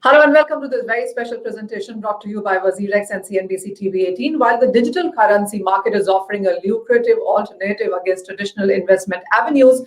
Hello and welcome to this very special presentation brought to you by WazirX and CNBC TV 18. While the digital currency market is offering a lucrative alternative against traditional investment avenues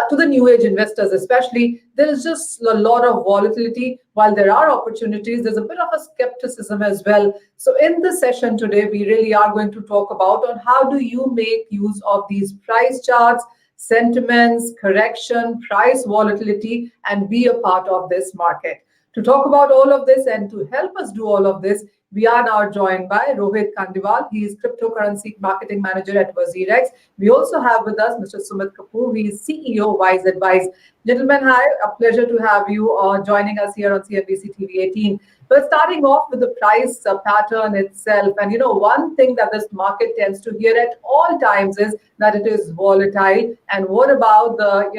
to the new age investors especially, there is just a lot of volatility. While there are opportunities, there's a bit of a skepticism as well. So in this session today, we really are going to talk about on how do you make use of these price charts, sentiments, correction, price volatility, and be a part of this market. To talk about all of this and to help us do all of this, we are now joined by Rohit Kundliwal. He is Cryptocurrency Marketing Manager at WazirX. We also have with us Mr. Sumit Kapoor. He is CEO of Wise Advice. Gentlemen, hi. A pleasure to have you joining us here on CNBC TV 18. But starting off with the price pattern itself, and one thing that this market tends to hear at all times is that it is volatile. And what about the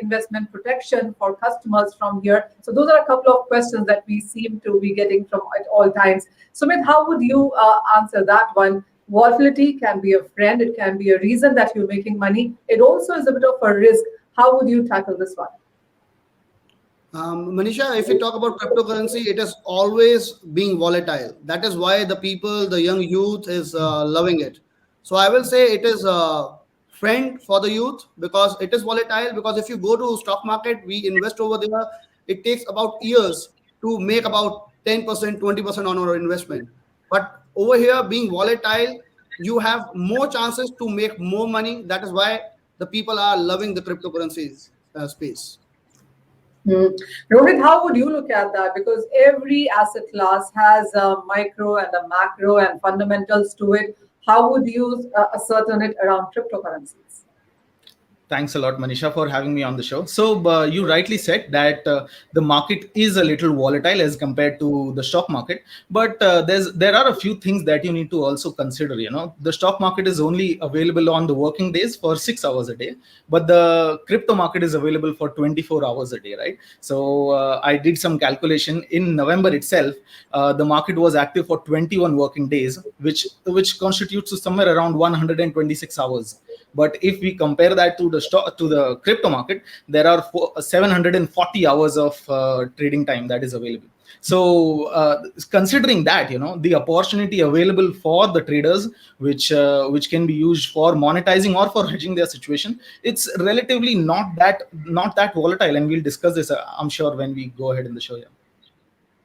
investment protection for customers from here? So those are a couple of questions that we seem to be getting from at all times. Sumit, how would you answer that one? Volatility can be a friend. It can be a reason that you're making money. It also is a bit of a risk. How would you tackle this one? Manisha, if we talk about cryptocurrency, it is always being volatile. That is why the people, the young youth is loving it. So I will say it is a friend for the youth because it is volatile. Because if you go to stock market, we invest over there. It takes about years to make about 10%, 20% on our investment. But over here, being volatile, you have more chances to make more money. That is why the people are loving the cryptocurrencies space. Rohit, how would you look at that? Because every asset class has a micro and a macro and fundamentals to it. How would you ascertain it around cryptocurrencies? Thanks a lot, Manisha, for having me on the show. So you rightly said that the market is a little volatile as compared to the stock market. But there are a few things that you need to also consider. The stock market is only available on the working days for 6 hours a day, but the crypto market is available for 24 hours a day, right? So I did some calculation. In November itself, the market was active for 21 working days, which constitutes to somewhere around 126 hours. But if we compare that to the crypto market, there are 740 hours of trading time that is available. So considering that, the opportunity available for the traders, which can be used for monetizing or for hedging their situation, it's relatively not that volatile. And we'll discuss this, I'm sure, when we go ahead in the show. Yeah.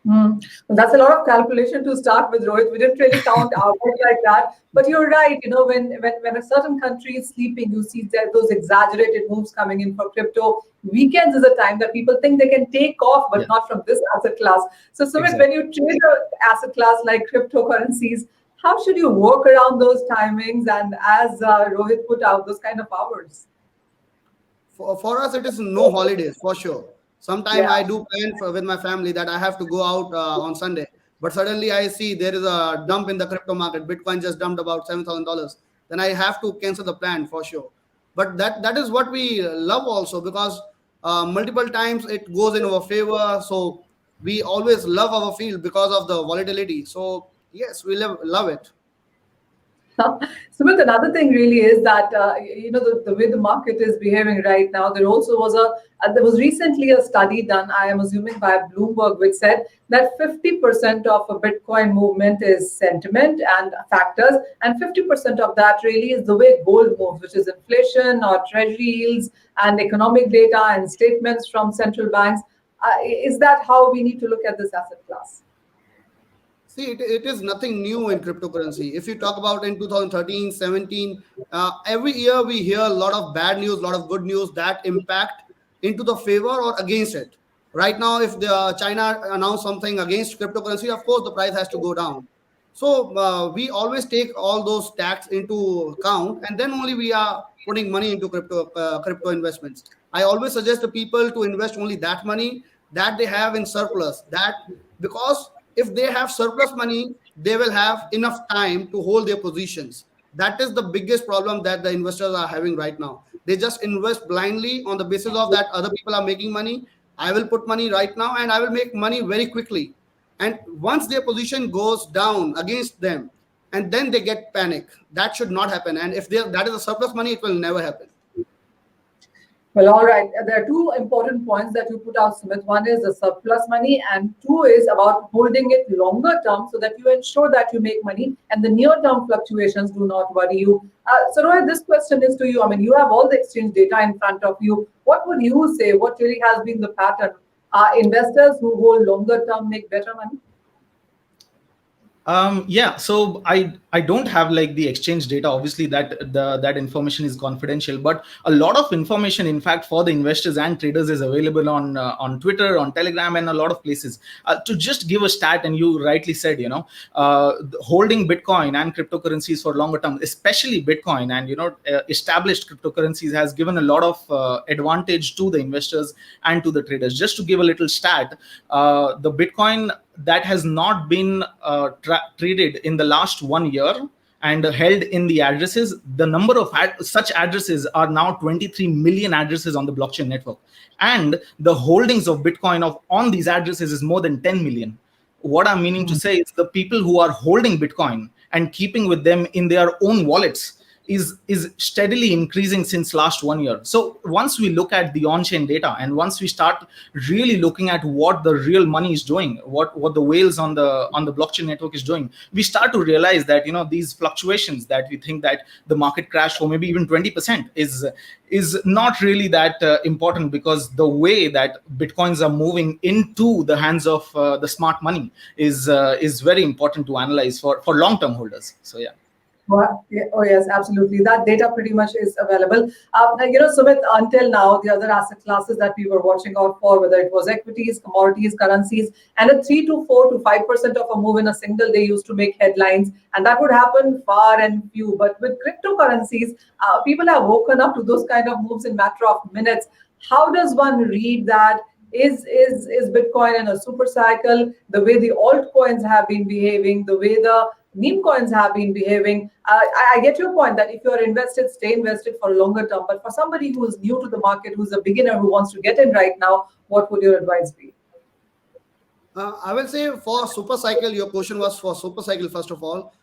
Well, that's a lot of calculation to start with, Rohit. We didn't really count hours like that. But you're right. When a certain country is sleeping, you see those exaggerated moves coming in for crypto. Weekends is a time that people think they can take off, but not from this asset class. So, Sumit, when you trade an asset class like cryptocurrencies, how should you work around those timings and, as Rohit put out, those kind of hours? For us, it is no holidays, for sure. Sometimes I do plan with my family that I have to go out on Sunday. But suddenly I see there is a dump in the crypto market. Bitcoin just dumped about $7,000. Then I have to cancel the plan for sure. But that is what we love also, because multiple times it goes in our favor. So we always love our field because of the volatility. So yes, we love it. Sumit, another thing really is that the way the market is behaving right now. There also was there was recently a study done, I am assuming by Bloomberg, which said that 50% of a Bitcoin movement is sentiment and factors, and 50% of that really is the way gold moves, which is inflation or treasury yields and economic data and statements from central banks. Is that how we need to look at this asset class? See, it is nothing new in cryptocurrency. If you talk about in 2013, 17, every year we hear a lot of bad news, a lot of good news that impact into the favor or against it. Right now, if China announced something against cryptocurrency, of course, the price has to go down. So we always take all those tax into account, and then only we are putting money into crypto investments. I always suggest the people to invest only that money that they have in surplus. Because if they have surplus money, they will have enough time to hold their positions. That is the biggest problem that the investors are having right now. They just invest blindly on the basis of that other people are making money. I will put money right now and I will make money very quickly. And once their position goes down against them, and then they get panic. That should not happen. And if that is a surplus money, it will never happen. Well, all right. There are two important points that you put out, Sumit. One is the surplus money, and two is about holding it longer term so that you ensure that you make money and the near term fluctuations do not worry you. So, Rohit, this question is to you. I mean, you have all the exchange data in front of you. What would you say? What really has been the pattern? Investors who hold longer term make better money? Yeah, so I don't have like the exchange data. Obviously, that information is confidential. But a lot of information, in fact, for the investors and traders is available on Twitter, on Telegram, and a lot of places. To just give a stat, and you rightly said, holding Bitcoin and cryptocurrencies for longer term, especially Bitcoin and established cryptocurrencies, has given a lot of advantage to the investors and to the traders. Just to give a little stat, the Bitcoin that has not been traded in the last 1 year and held in the addresses, the number of such addresses are now 23 million addresses on the blockchain network, and the holdings of Bitcoin on these addresses is more than 10 million. What I'm meaning to say is the people who are holding Bitcoin and keeping with them in their own wallets is steadily increasing since last 1 year. So once we look at the on-chain data, and once we start really looking at what the real money is doing, what the whales on the blockchain network is doing, we start to realize that these fluctuations that we think that the market crash for maybe even 20% is not really that important, because the way that Bitcoins are moving into the hands of the smart money is very important to analyze for long-term holders. So yeah. Well, yeah, oh yes, absolutely. That data pretty much is available. Sumit, until now, the other asset classes that we were watching out for, whether it was equities, commodities, currencies, and a 3 to 4 to 5% of a move in a single day used to make headlines, and that would happen far and few. But with cryptocurrencies, people have woken up to those kind of moves in matter of minutes. How does one read that? Is Bitcoin in a super cycle? The way the altcoins have been behaving, the way the meme coins have been behaving. I get your point that if you're invested, stay invested for a longer term. But for somebody who is new to the market, who's a beginner who wants to get in right now, what would your advice be? I will say for super cycle, your question was for super cycle first of all.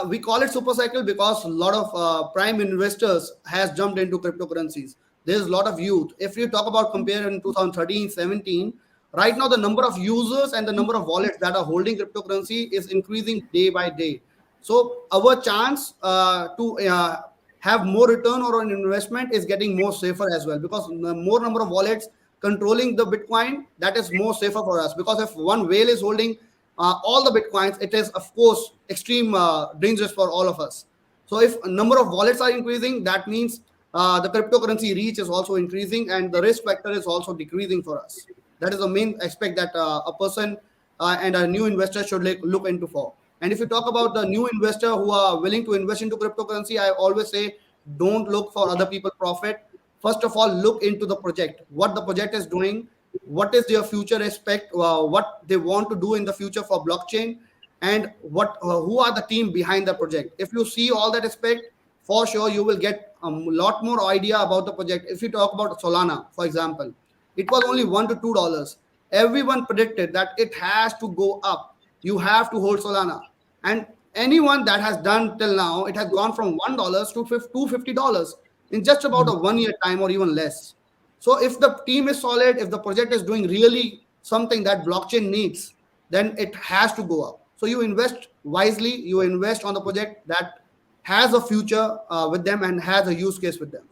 We call it super cycle because a lot of prime investors has jumped into cryptocurrencies. There's a lot of youth. If you talk about comparing 2013, 17, right now the number of users and the number of wallets that are holding cryptocurrency is increasing day by day. So our chance to have more return or an investment is getting more safer as well, because the more number of wallets controlling the Bitcoin, that is more safer for us. Because if one whale is holding all the Bitcoins, it is of course extreme dangerous for all of us. So if a number of wallets are increasing, that means the cryptocurrency reach is also increasing and the risk factor is also decreasing for us. That is the main aspect that a person and a new investor should look into for. And if you talk about the new investor who are willing to invest into cryptocurrency, I always say don't look for other people's profit. First of all, look into the project, what the project is doing, what is their future aspect, what they want to do in the future for blockchain, and what who are the team behind the project. If you see all that aspect, for sure you will get a lot more idea about the project. If you talk about Solana, for example, it was only $1 to $2. Everyone predicted that it has to go up. You have to hold Solana, and anyone that has done till now, it has gone from $1 to $250 in just about a 1 year time or even less. So if the team is solid, if the project is doing really something that blockchain needs, then it has to go up. So you invest wisely, you invest on the project that has a future with them and has a use case with them.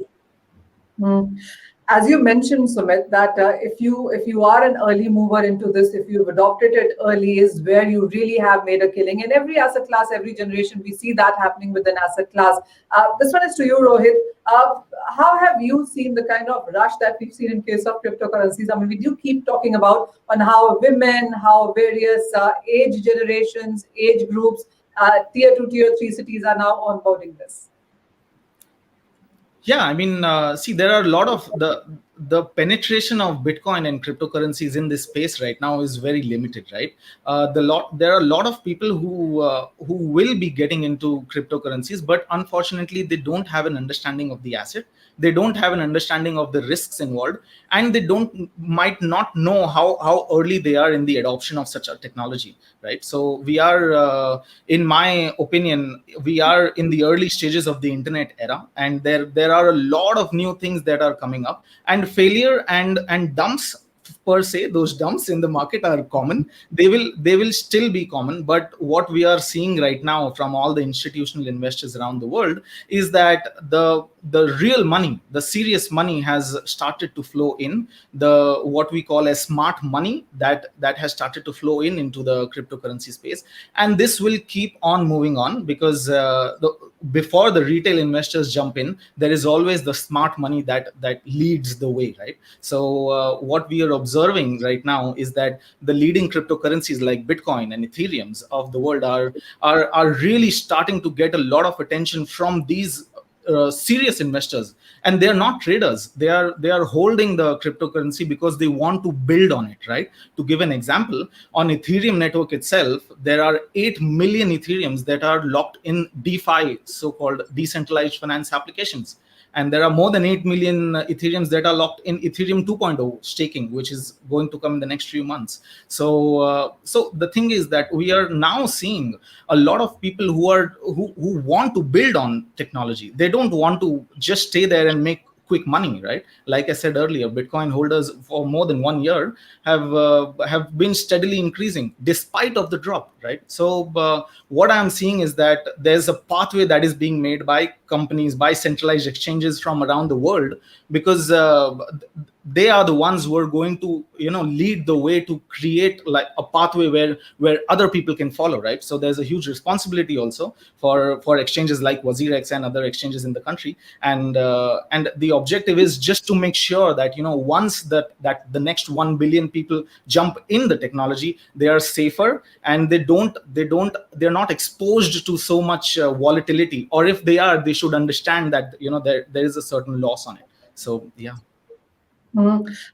Hmm. As you mentioned, Sumit, that if you are an early mover into this, if you've adopted it early, is where you really have made a killing. In every asset class, every generation, we see that happening with an asset class. This one is to you, Rohit. How have you seen the kind of rush that we've seen in case of cryptocurrencies? I mean, we do keep talking about on how women, how various age generations, age groups, tier 2, tier 3 cities are now onboarding this. Yeah, I mean, see, there are a lot of the penetration of Bitcoin and cryptocurrencies in this space right now is very limited, right? There are a lot of people who will be getting into cryptocurrencies, but unfortunately, they don't have an understanding of the asset. They don't have an understanding of the risks involved, and they might not know how early they are in the adoption of such a technology, right? So we are, in my opinion, we are in the early stages of the internet era, and there are a lot of new things that are coming up, and and failure and dumps per se, those dumps in the market are common. They will still be common. But what we are seeing right now from all the institutional investors around the world is that the real money, the serious money, has started to flow in. The what we call as smart money, that has started to flow in into the cryptocurrency space. And this will keep on moving on, because before the retail investors jump in, there is always the smart money that leads the way, right? So what we are observing right now is that the leading cryptocurrencies like Bitcoin and Ethereums of the world are really starting to get a lot of attention from these serious investors. And they are not traders. They are holding the cryptocurrency because they want to build on it, right? To give an example, on Ethereum network itself, there are 8 million Ethereums that are locked in DeFi, so-called decentralized finance applications. And there are more than 8 million Ethereums that are locked in Ethereum 2.0 staking, which is going to come in the next few months. So the thing is that we are now seeing a lot of people who want to build on technology. They don't want to just stay there and make quick money, right? Like I said earlier, Bitcoin holders for more than 1 year have been steadily increasing despite of the drop, right? So what I'm seeing is that there's a pathway that is being made by companies, by centralized exchanges from around the world, because they are the ones who are going to lead the way to create like a pathway where other people can follow, right? So there's a huge responsibility also for exchanges like WazirX and other exchanges in the country. And the objective is just to make sure that once that the next 1 billion people jump in the technology, they are safer, and they're not exposed to so much volatility. Or if they are, they should understand that there is a certain loss on it. So yeah.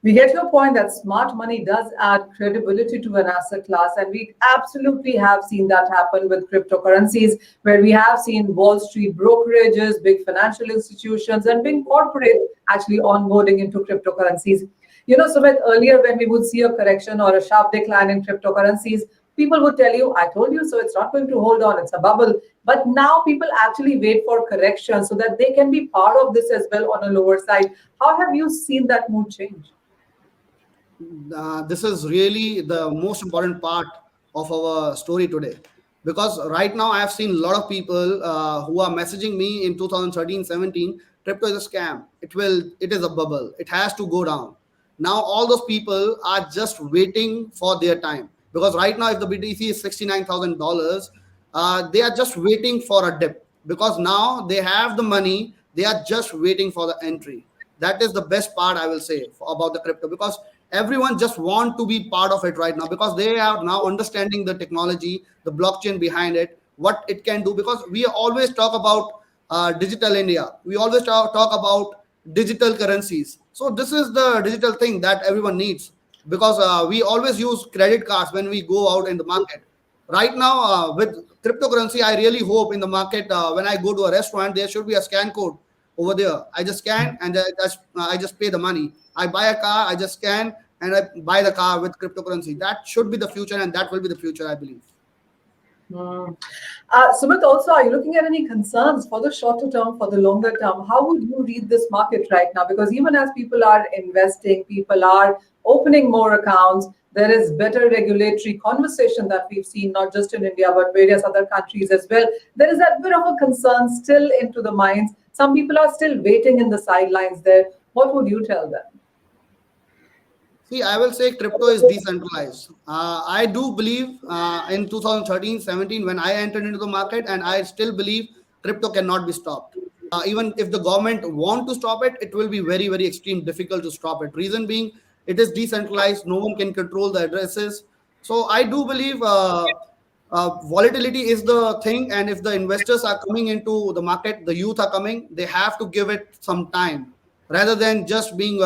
We get your point that smart money does add credibility to an asset class, and we absolutely have seen that happen with cryptocurrencies, where we have seen Wall Street brokerages, big financial institutions, and big corporates actually onboarding into cryptocurrencies. Sumit, earlier when we would see a correction or a sharp decline in cryptocurrencies, people would tell you, I told you so, it's not going to hold on, it's a bubble. But now people actually wait for correction so that they can be part of this as well on a lower side. How have you seen that mood change? This is really the most important part of our story today, because right now I have seen a lot of people who are messaging me in 2013-17, crypto is a scam, it is a bubble, it has to go down. Now all those people are just waiting for their time, because right now if the BTC is $69,000, they are just waiting for a dip, because now they have the money, they are just waiting for the entry. That is the best part I will say about the crypto, because everyone just want to be part of it right now, because they are now understanding the technology, the blockchain behind it, what it can do. Because we always talk about digital India, we always talk about digital currencies. So this is the digital thing that everyone needs, because we always use credit cards when we go out in the market. Right now with cryptocurrency, I really hope in the market, when I go to a restaurant, there should be a scan code over there. I just scan and I just pay the money. I buy a car, I just scan and I buy the car with cryptocurrency. That should be the future, and that will be the future, I believe. Sumit, also, are you looking at any concerns for the shorter term, for the longer term? How would you read this market right now? Because even as people are investing, people are opening more accounts, there is better regulatory conversation that we've seen, not just in India, but various other countries as well. There is that bit of a concern still into the minds. Some people are still waiting in the sidelines there. What would you tell them? See, I will say crypto is decentralized. I do believe in 2013-17 when I entered into the market, and I still believe crypto cannot be stopped. Even if the government want to stop it, it will be very, very extreme difficult to stop it. Reason being, it is decentralized. No one can control the addresses. So I do believe volatility is the thing. And if the investors are coming into the market, the youth are coming, they have to give it some time rather than just being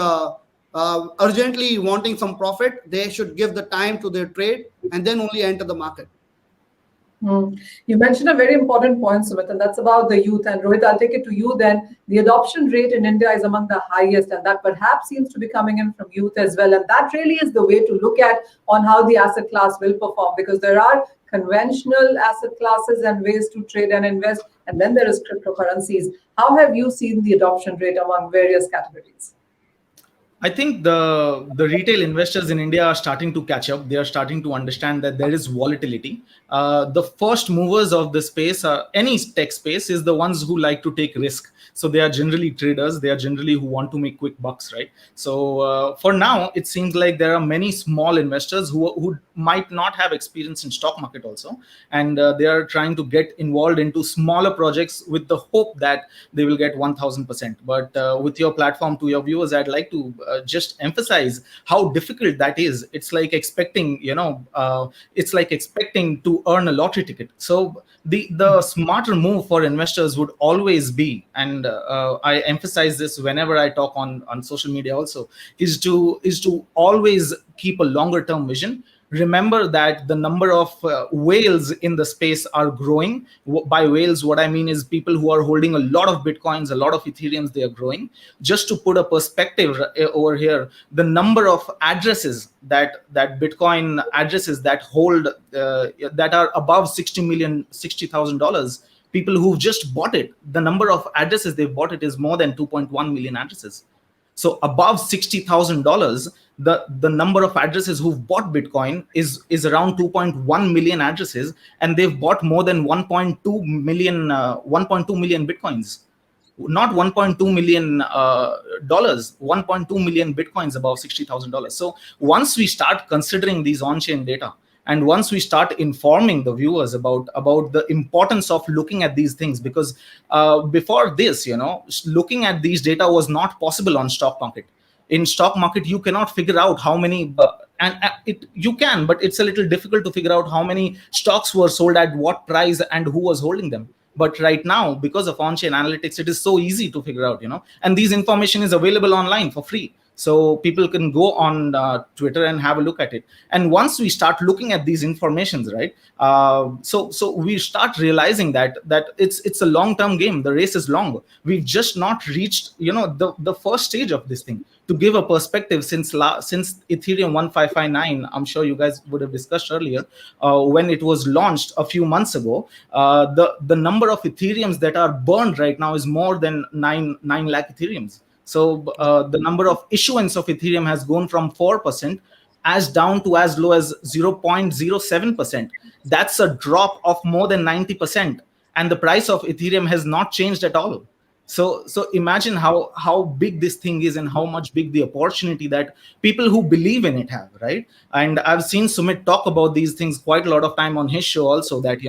urgently wanting some profit. They should give the time to their trade and then only enter the market. You mentioned a very important point, Sumit, and that's about the youth. And Rohit, I'll take it to you then. The adoption rate in India is among the highest, and that perhaps seems to be coming in from youth as well. And that really is the way to look at on how the asset class will perform, because there are conventional asset classes and ways to trade and invest, and then there is cryptocurrencies. How have you seen the adoption rate among various categories? I think the retail investors in India are starting to catch up. They are starting to understand that there is volatility. The first movers of the space, any tech space, is the ones who like to take risk. So they are generally traders. They are generally who want to make quick bucks, right? So for now, it seems like there are many small investors who might not have experience in stock market also, and they are trying to get involved into smaller projects with the hope that they will get 1000%. But with your platform, to your viewers, I'd like to just emphasize how difficult that is. It's like expecting, it's like expecting to earn a lottery ticket. So the smarter move for investors would always be, and I emphasize this whenever I talk on social media also, is to always keep a longer term vision. Remember that the number of whales in the space are growing. By whales, what I mean is people who are holding a lot of bitcoins, a lot of ethereums, they are growing. Just to put a perspective over here, the number of addresses that bitcoin addresses that hold that are above $60,000, people who've just bought it, the number of addresses they've bought it is more than 2.1 million addresses. So above $60,000, the number of addresses who've bought Bitcoin is around 2.1 million addresses, and they've bought more than 1.2 million Bitcoins. Not 1.2 million dollars, 1.2 million Bitcoins above $60,000. So once we start considering these on-chain data, and once we start informing the viewers about the importance of looking at these things, because before this, looking at these data was not possible on stock market. In stock market, you cannot figure out how many you can, but it's a little difficult to figure out how many stocks were sold at what price and who was holding them. But right now, because of on-chain analytics, it is so easy to figure out, and these information is available online for free. So people can go on Twitter and have a look at it. And once we start looking at these informations, right, so we start realizing that it's a long-term game. The race is long. We've just not reached, the first stage of this thing. To give a perspective, since Ethereum 1559, I'm sure you guys would have discussed earlier, when it was launched a few months ago, the number of Ethereums that are burned right now is more than 9 lakh Ethereums. So the number of issuance of Ethereum has gone from 4% down to as low as 0.07%. That's a drop of more than 90%. And the price of Ethereum has not changed at all. So imagine how big this thing is and how much big the opportunity that people who believe in it have, right? And I've seen Sumit talk about these things quite a lot of time on his show also, that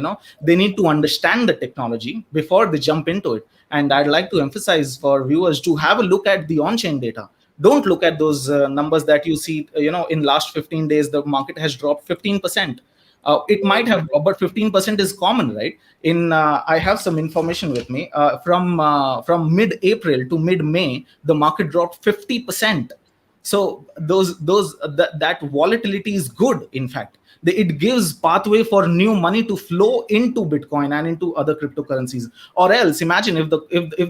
they need to understand the technology before they jump into it. And I'd like to emphasize for viewers to have a look at the on-chain data. Don't look at those numbers that you see, in last 15 days, the market has dropped 15%. It might have, but 15% is common, right? I have some information with me from mid-April to mid-May, the market dropped 50%. So that volatility is good. In fact, it gives pathway for new money to flow into Bitcoin and into other cryptocurrencies. Or else, imagine if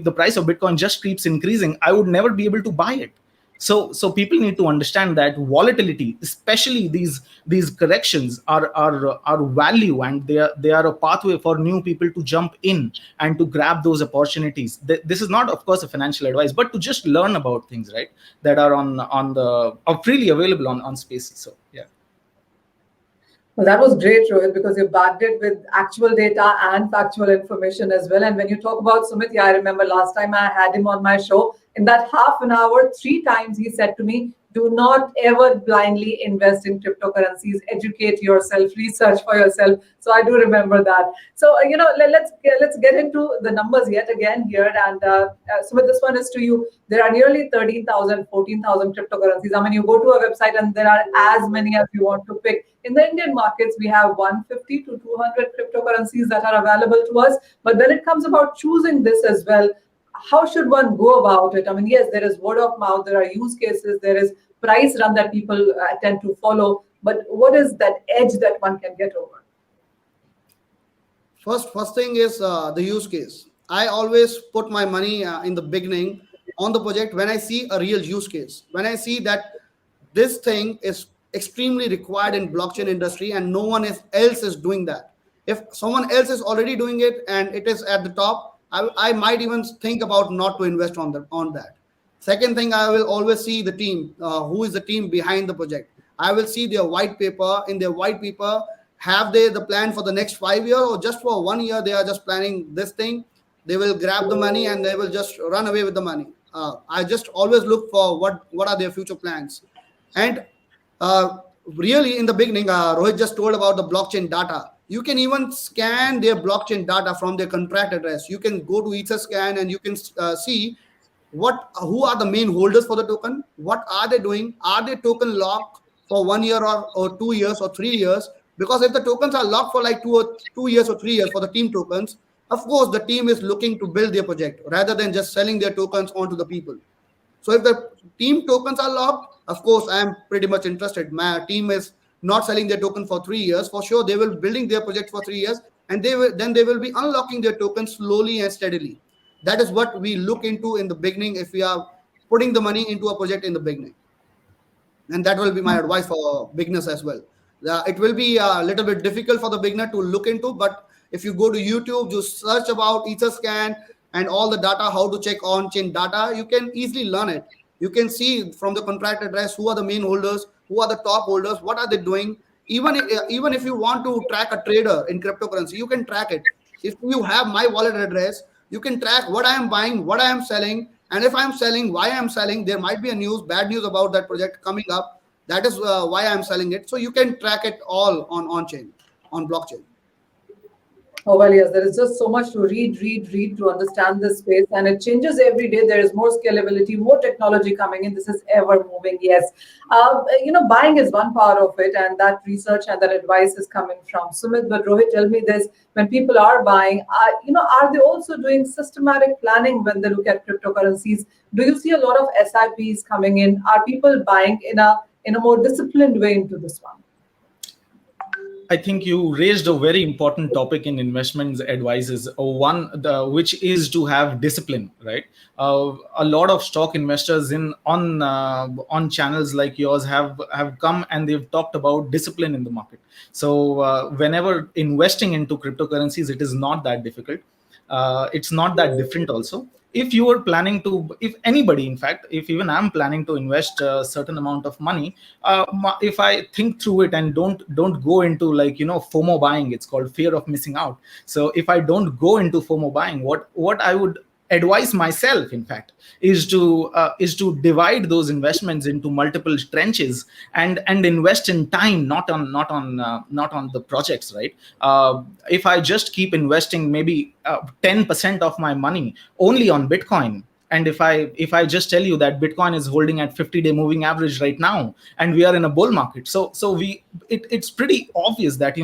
the price of Bitcoin just keeps increasing, I would never be able to buy it. So people need to understand that volatility, especially these corrections, are value, and they are a pathway for new people to jump in and to grab those opportunities. This is not, of course, a financial advice, but to just learn about things, right, that are are freely available on spaces. So yeah. Well, that was great, Rohit, because you backed it with actual data and factual information as well. And when you talk about Sumit, I remember last time I had him on my show. In that half an hour, 3 times he said to me, do not ever blindly invest in cryptocurrencies. Educate yourself, research for yourself. So I do remember that. So, let's get into the numbers yet again here. And Sumit, this one is to you. There are nearly 13,000, 14,000 cryptocurrencies. I mean, you go to a website and there are as many as you want to pick. In the Indian markets, we have 150 to 200 cryptocurrencies that are available to us. But when it comes about choosing this as well, how should one go about it? I mean, yes, there is word of mouth, there are use cases, there is price run that people tend to follow. But what is that edge that one can get over? First thing is the use case. I always put my money in the beginning on the project when I see a real use case. When I see that this thing is extremely required in blockchain industry and no one else is doing that. If someone else is already doing it and it is at the top, I might even think about not to invest on that. Second thing, I will always see the team. Who is the team behind the project? I will see their white paper. In their white paper, have they the plan for the next 5 years, or just for 1 year they are just planning this thing? They will grab the money and they will just run away with the money. I just always look for what are their future plans. And really, in the beginning, Rohit just told about the blockchain data. You can even scan their blockchain data from their contract address. You can go to Etherscan and you can see who are the main holders for the token, what are they doing, are they token locked for 1 year or 2 years or 3 years? Because if the tokens are locked for like 2 years or 3 years for the team tokens, of course the team is looking to build their project rather than just selling their tokens onto the people. So if the team tokens are locked, of course, I am pretty much interested. My team is not selling their token for 3 years. For sure, they will building their project for 3 years, and they will be unlocking their tokens slowly and steadily. That is what we look into in the beginning if we are putting the money into a project in the beginning. And that will be my advice for beginners as well. It will be a little bit difficult for the beginner to look into, but if you go to YouTube, you search about Etherscan and all the data, how to check on-chain data, you can easily learn it. You can see from the contract address who are the main holders, who are the top holders, what are they doing. Even if you want to track a trader in cryptocurrency, you can track it. If you have my wallet address, you can track what I am buying, what I am selling, and if I am selling, why I am selling. There might be a bad news about that project coming up. That is why I am selling it. So you can track it all on-chain, on blockchain. Oh, well, yes, there is just so much to read to understand this space, and it changes every day. There is more scalability, more technology coming in. This is ever moving, yes. Buying is one part of it, and that research and that advice is coming from Sumit. But Rohit, tell me this, when people are buying, are they also doing systematic planning when they look at cryptocurrencies? Do you see a lot of SIPs coming in? Are people buying in a more disciplined way into this one? I think you raised a very important topic in investments advices. Which is to have discipline, right? A lot of stock investors on channels like yours have come and they've talked about discipline in the market. So whenever investing into cryptocurrencies, it is not that difficult. It's not that different also. If you are planning to, if anybody, in fact, if even I'm planning to invest a certain amount of money, if I think through it and don't go into FOMO buying, it's called fear of missing out. So if I don't go into FOMO buying, what I would advise myself, in fact, is to divide those investments into multiple trenches and invest in time, not on the projects, right? If I just keep investing maybe 10% of my money only on Bitcoin, and if I just tell you that Bitcoin is holding at 50-day moving average right now, and we are in a bull market, so it's pretty obvious that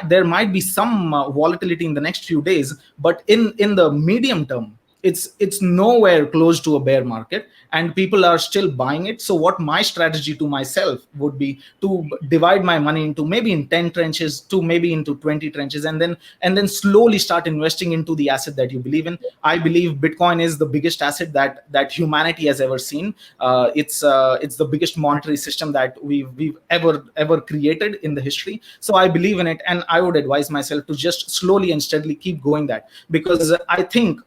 there might be some volatility in the next few days, but in the medium term, it's nowhere close to a bear market, and people are still buying it. So what my strategy to myself would be to divide my money into maybe in 10 trenches to maybe into 20 trenches, and then slowly start investing into the asset that you believe in. I believe Bitcoin is the biggest asset that humanity has ever seen. It's the biggest monetary system that we've ever created in the history. So I believe in it, and I would advise myself to just slowly and steadily keep going that, because I think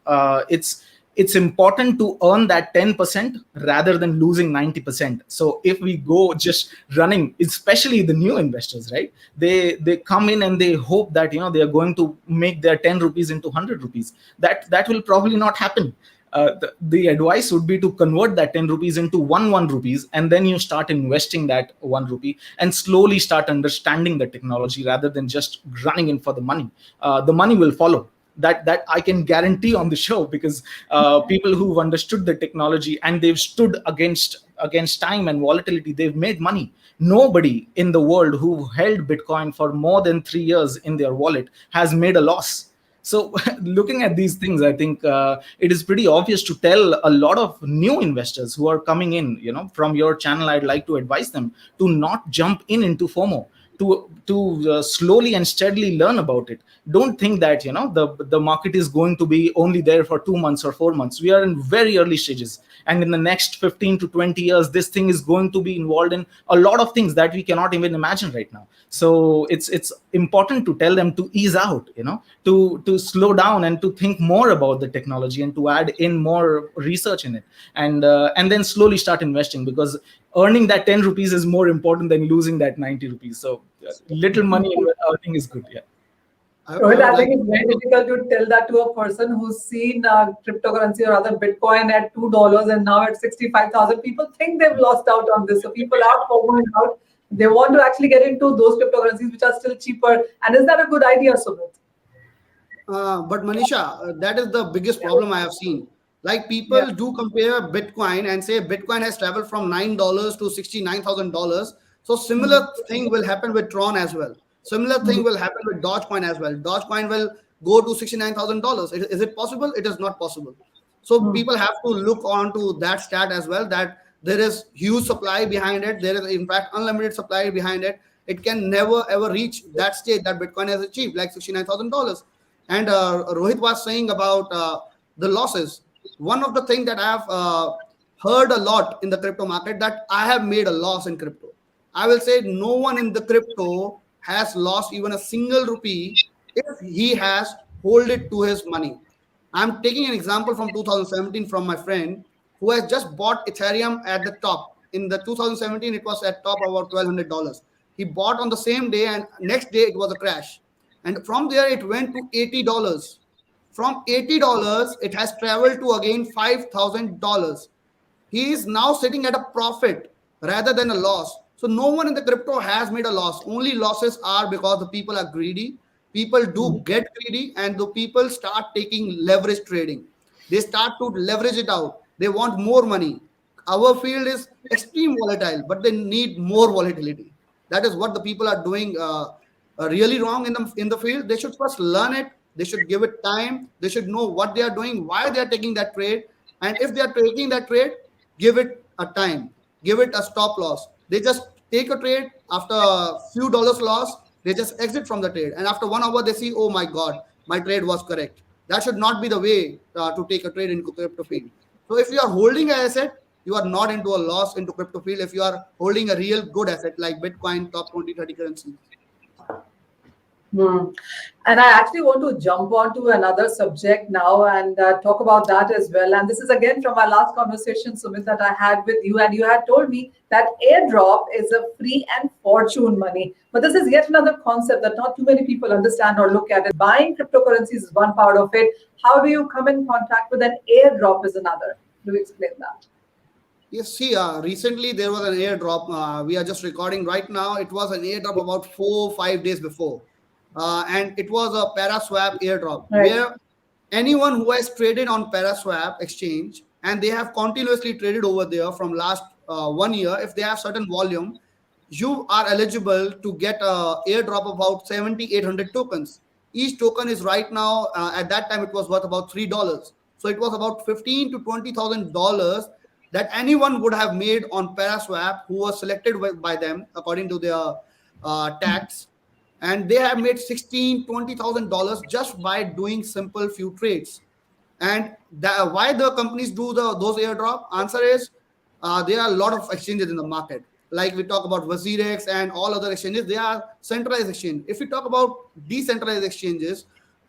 it's important to earn that 10% rather than losing 90%. So if we go just running, especially the new investors, right? They come in and they hope that they are going to make their 10 rupees into 100 rupees. That will probably not happen. The advice would be to convert that 10 rupees into 1 rupees, and then you start investing that 1 rupee and slowly start understanding the technology rather than just running in for the money. The money will follow. That I can guarantee on the show, because people who've understood the technology and they've stood against time and volatility, they've made money. Nobody in the world who held Bitcoin for more than 3 years in their wallet has made a loss. So looking at these things, I think it is pretty obvious to tell a lot of new investors who are coming in, from your channel. I'd like to advise them to not jump into FOMO, to slowly and steadily learn about it. don't think that the market is going to be only there for 2 months or 4 months. We are in very early stages, and in the next 15 to 20 years this thing is going to be involved in a lot of things that we cannot even imagine right now. So it's important to tell them to ease out, to slow down and to think more about the technology and to add in more research in it, and then slowly start investing, because earning that 10 rupees is more important than losing that 90 rupees. So little money earning is good. Yeah. Rohit, would I like think it's very difficult to tell that to a person who's seen cryptocurrency or other Bitcoin at $2 and now at 65,000. People think they've lost out on this. So people are FOMOing out. They want to actually get into those cryptocurrencies which are still cheaper. And is that a good idea, Sumit? But Manisha, that is the biggest problem I have seen. Like Yeah. people do compare Bitcoin and say Bitcoin has traveled from $9 to $69,000. So similar thing will happen with Tron as well. Similar thing will happen with Dogecoin as well. Dogecoin will go to $69,000. Is it possible? It is not possible. So people have to look on to that stat as well, that there is huge supply behind it. There is in fact unlimited supply behind it. It can never ever reach that stage that Bitcoin has achieved, like $69,000. And Rohit was saying about the losses. One of the things that I have heard a lot in the crypto market, that I have made a loss in crypto. I will say no one in the crypto has lost even a single rupee if he has hold it to his money. I'm taking an example from 2017 from my friend who has just bought Ethereum at the top. In the 2017, it was at top about $1,200. He bought on the same day, and next day it was a crash. And from there it went to $80. From $80, it has traveled to again $5,000. He is now sitting at a profit rather than a loss. So no one in the crypto has made a loss. Only losses are because the people are greedy. People do get greedy, and the people start taking leverage trading. They start to leverage it out. They want more money. Our field is extreme volatile, but they need more volatility. That is what the people are doing really wrong in the field. They should first learn it. They should give it time. They should know what they are doing, why they are taking that trade, and if they are taking that trade, give it a time, give it a stop loss. They just take a trade, after a few dollars loss, they just exit from the trade, and after 1 hour they see, oh my god, my trade was correct. That should not be the way to take a trade into crypto field. So if you are holding an asset, you are not into a loss into crypto field if you are holding a real good asset like Bitcoin, top 20, 30 currencies. And I actually want to jump on to another subject now and talk about that as well. And this is again from our last conversation, Sumit, that I had with you. And you had told me that airdrop is a free and fortune money. But this is yet another concept that not too many people understand or look at it. Buying cryptocurrencies is one part of it. How do you come in contact with an airdrop is another? Do you explain that? Yes, see, recently there was an airdrop. We are just recording right now. It was an airdrop about 4 or 5 days before. And it was a Paraswap airdrop, Right. where anyone who has traded on Paraswap exchange and they have continuously traded over there from last 1 year, if they have certain volume, you are eligible to get a airdrop of about 7,800 tokens. Each token is right now, at that time it was worth about $3. So it was about 15 to $20,000 that anyone would have made on Paraswap who was selected by them according to their tax, and they have made 16 $20,000 just by doing simple few trades. And why the companies do those airdrop? Answer is there are a lot of exchanges in the market. Like we talk about WazirX and all other exchanges, they are centralized exchange. If we talk about decentralized exchanges,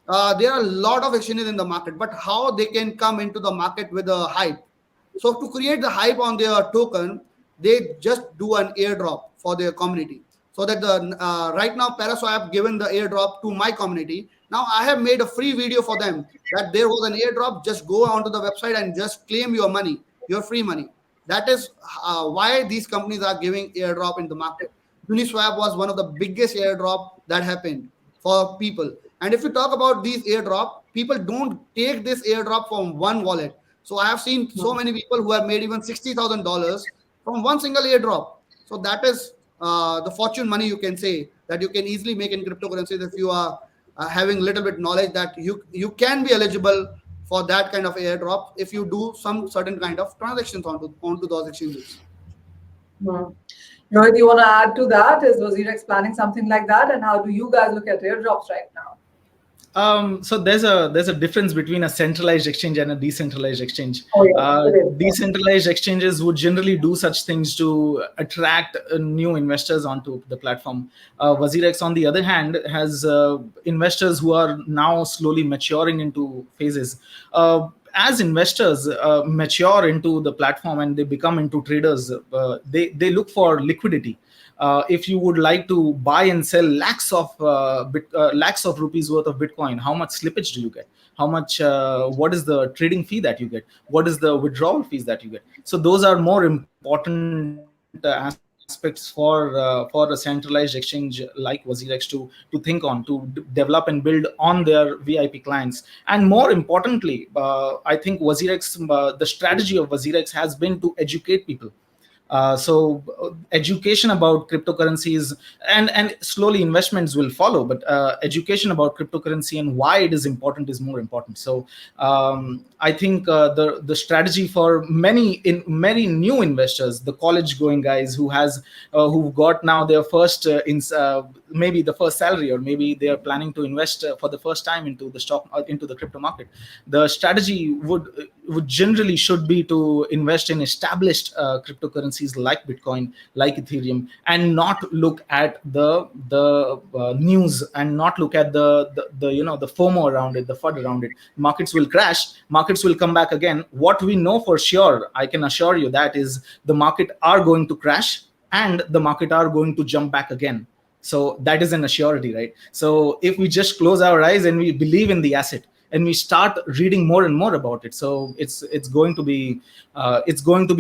there are a lot of exchanges in the market, but how they can come into the market with a hype? So to create the hype on their token, they just do an airdrop for their community. So that the right now Paraswap have given the airdrop to my community. Now I have made a free video for them that there was an airdrop. Just go onto the website and just claim your money, your free money. That is why these companies are giving airdrop in the market. Uniswap was one of the biggest airdrop that happened for people. And if you talk about these airdrop, people don't take this airdrop from one wallet. So I have seen so many people who have made even $60,000 from one single airdrop. So that is the fortune money, you can say, that you can easily make in cryptocurrencies if you are having little bit knowledge that you can be eligible for that kind of airdrop if you do some certain kind of transactions onto those exchanges. Rohit, you want to add to that? Is WazirX planning something like that? And how do you guys look at airdrops right now? So there's a difference between a centralized exchange and a decentralized exchange. Oh, yes, it is. Decentralized exchanges would generally do such things to attract new investors onto the platform. WazirX, on the other hand, has investors who are now slowly maturing into phases. As investors mature into the platform and they become into traders, they look for liquidity. If you would like to buy and sell lakhs of rupees worth of Bitcoin, how much slippage do you get? How much? What is the trading fee that you get? What is the withdrawal fees that you get? So those are more important aspects for a centralized exchange like WazirX to think on, to develop and build on their VIP clients. And more importantly, I think the strategy of WazirX has been to educate people. Education about cryptocurrencies, and slowly investments will follow, but education about cryptocurrency and why it is important is more important. So I think the strategy for many new investors, the college going guys who've got now their first maybe the first salary, or maybe they are planning to invest for the first time into the stock, into the crypto market, the strategy would generally should be to invest in established cryptocurrencies like Bitcoin, like Ethereum, and not look at the news, and not look at the the FOMO around it, the FUD around it. Markets will crash, markets will come back again. What we know for sure, I can assure you, that is the market are going to crash and the market are going to jump back again. So that is an assurity, right? So if we just close our eyes and we believe in the asset and we start reading more and more about it, so it's going to be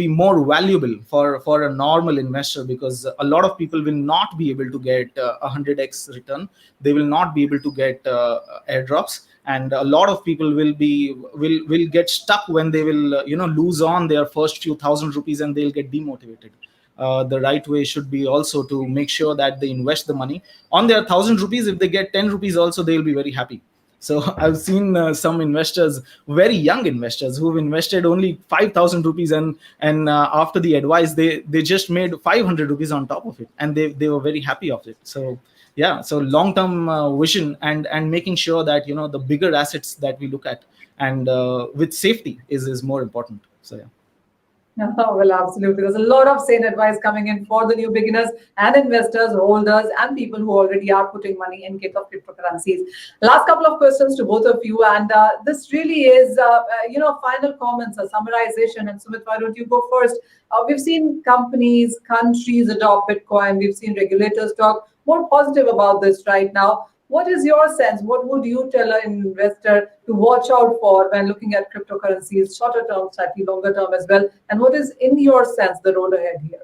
more valuable for a normal investor, because a lot of people will not be able to get 100x return. They will not be able to get airdrops, and a lot of people will get stuck when they will lose on their first few thousand rupees, and they'll get demotivated. The right way should be also to make sure that they invest the money on their 1,000 rupees. If they get 10 rupees also, they'll be very happy. So I've seen some investors, very young investors, who've invested only 5,000 rupees, and after the advice, they just made 500 rupees on top of it, and they were very happy of it. So yeah, so long term vision, and making sure that the bigger assets that we look at, and with safety is more important. So yeah. Well, absolutely. There's a lot of sane advice coming in for the new beginners and investors, holders, and people who already are putting money in case of cryptocurrencies. Last couple of questions to both of you, and this really is, final comments, a summarization. And Sumit, why don't you go first? We've seen companies, countries adopt Bitcoin. We've seen regulators talk more positive about this right now. What is your sense? What would you tell an investor to watch out for when looking at cryptocurrencies, shorter term, slightly longer term as well? And what is, in your sense, the road ahead here?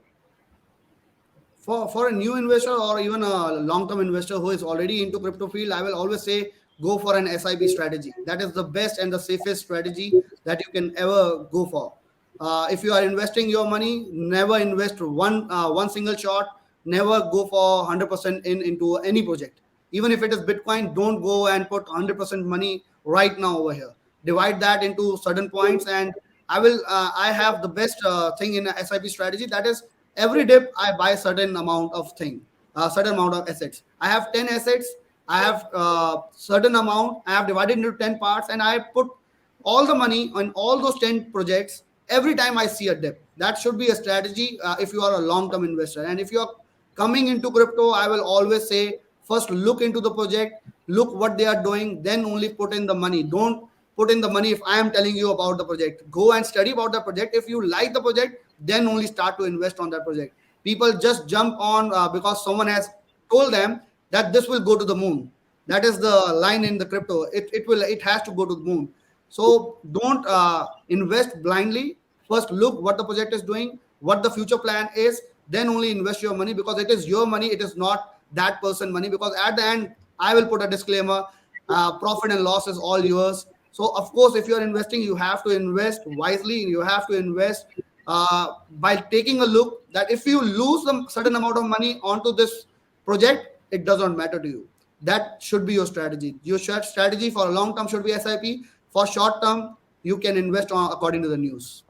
For a new investor or even a long-term investor who is already into crypto field, I will always say go for an SIP strategy. That is the best and the safest strategy that you can ever go for. If you are investing your money, never invest one single shot. Never go for 100% into any project. Even if it is Bitcoin, don't go and put 100% money right now over here. Divide that into certain points, and I have the best thing in a SIP strategy. That is, every dip I buy certain amount of certain amount of assets. I have 10 assets. I have certain amount. I have divided into 10 parts, and I put all the money on all those 10 projects every time I see a dip. That should be a strategy if you are a long-term investor. And if you are coming into crypto, I will always say first look into the project, look what they are doing, then only put in the money. Don't put in the money if I am telling you about the project. Go and study about the project. If you like the project, then only start to invest on that project. People just jump on because someone has told them that this will go to the moon. That is the line in the crypto. It has to go to the moon. So don't invest blindly. First look what the project is doing, what the future plan is, then only invest your money, because it is your money. It is not that person money, because at the end, I will put a disclaimer, profit and loss is all yours. So of course, if you're investing, you have to invest wisely. You have to invest by taking a look that if you lose a certain amount of money onto this project, it does not matter to you. That should be your strategy. Your strategy for a long term should be SIP. For short term, you can invest according to the news.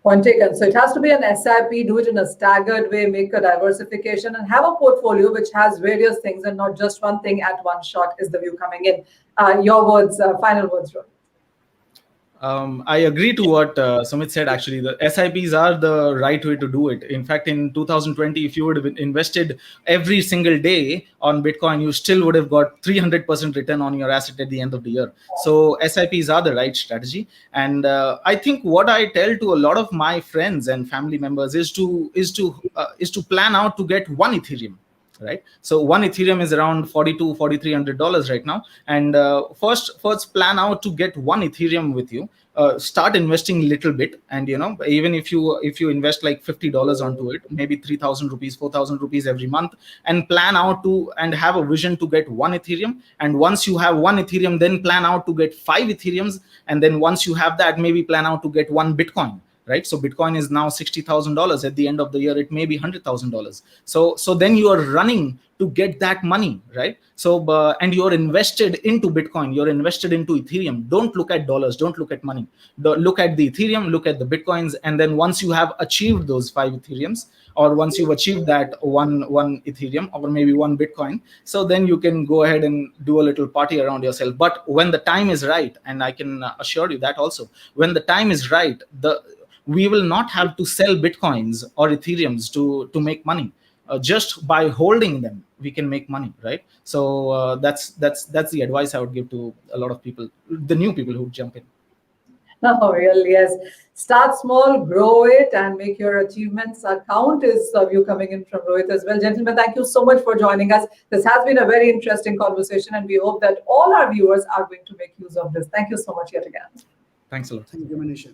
Point taken. So it has to be an SIP, do it in a staggered way, make a diversification, and have a portfolio which has various things and not just one thing at one shot, is the view coming in. Your words, final words, Rohit. I agree to what Sumit said. Actually, the SIPs are the right way to do it. In fact, in 2020, if you would have invested every single day on Bitcoin, you still would have got 300% return on your asset at the end of the year. So SIPs are the right strategy. And I think what I tell to a lot of my friends and family members is to plan out to get one Ethereum. Right, so one Ethereum is around $4,200-$4,300 right now, and first plan out to get one Ethereum with you. Start investing a little bit, and even if you invest like $50 onto it, maybe 3,000 rupees, 4,000 rupees every month, and plan out to and have a vision to get one Ethereum. And once you have one Ethereum, then plan out to get 5 Ethereums, and then once you have that, maybe plan out to get one Bitcoin. Right, so Bitcoin is now $60,000. At the end of the year, it may be $100,000. So then you are running to get that money, right? So and you're invested into Bitcoin, you're invested into Ethereum. Don't look at dollars, don't look at money. Look at the Ethereum, look at the Bitcoins, and then once you have achieved those 5 Ethereums, or once you've achieved that one Ethereum, or maybe one Bitcoin, so then you can go ahead and do a little party around yourself. But when the time is right, and I can assure you that also, when the time is right, we will not have to sell Bitcoins or Ethereums to make money. Just by holding them, we can make money, right? So that's the advice I would give to a lot of people, the new people who jump in. Oh, really? Yes. Start small, grow it, and make your achievements count, is a view coming in from Rohit as well. Gentlemen, thank you so much for joining us. This has been a very interesting conversation, and we hope that all our viewers are going to make use of this. Thank you so much yet again. Thanks a lot. Thank you, Manisha.